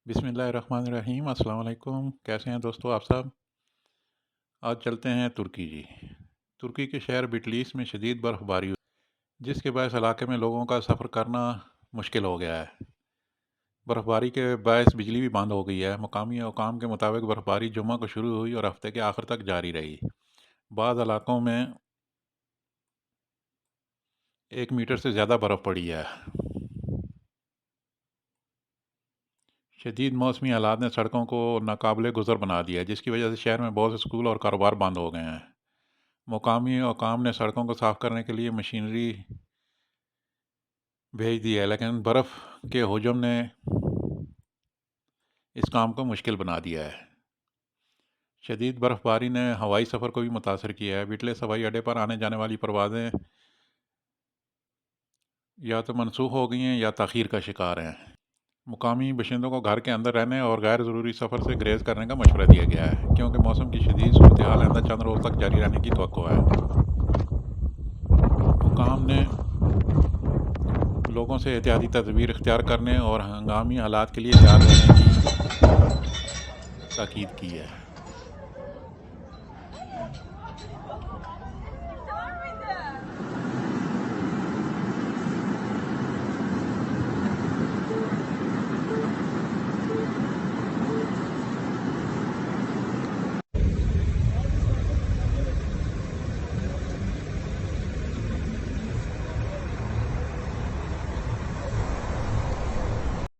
بسم اللہ الرحمن الرحیم۔ السلام علیکم، کیسے ہیں دوستو آپ سب؟ آج چلتے ہیں ترکی جی۔ ترکی کے شہر بٹلیس میں شدید برف باری ہوئی جس کے باعث علاقے میں لوگوں کا سفر کرنا مشکل ہو گیا ہے۔ برف باری کے باعث بجلی بھی بند ہو گئی ہے۔ مقامی حکام کے مطابق برف باری جمعہ کو شروع ہوئی اور ہفتے کے آخر تک جاری رہی۔ بعض علاقوں میں 1 میٹر سے زیادہ برف پڑی ہے۔ شدید موسمی حالات نے سڑکوں کو ناقابل گزر بنا دیا ہے، جس کی وجہ سے شہر میں بہت سے اسکول اور کاروبار بند ہو گئے ہیں۔ مقامی حکام نے سڑکوں کو صاف کرنے کے لیے مشینری بھیج دی ہے، لیکن برف کے ہجوم نے اس کام کو مشکل بنا دیا ہے۔ شدید برف باری نے ہوائی سفر کو بھی متاثر کیا ہے۔ بٹلس ہوائی اڈے پر آنے جانے والی پروازیں یا تو منسوخ ہو گئی ہیں یا تاخیر کا شکار ہیں۔ مقامی باشندوں کو گھر کے اندر رہنے اور غیر ضروری سفر سے گریز کرنے کا مشورہ دیا گیا ہے، کیونکہ موسم کی شدید صورتحال آئندہ چند روز تک جاری رہنے کی توقع ہے۔ حکام نے لوگوں سے احتیاطی تدابیر اختیار کرنے اور ہنگامی حالات کے لیے تیار رہنے کی تاکید کی ہے۔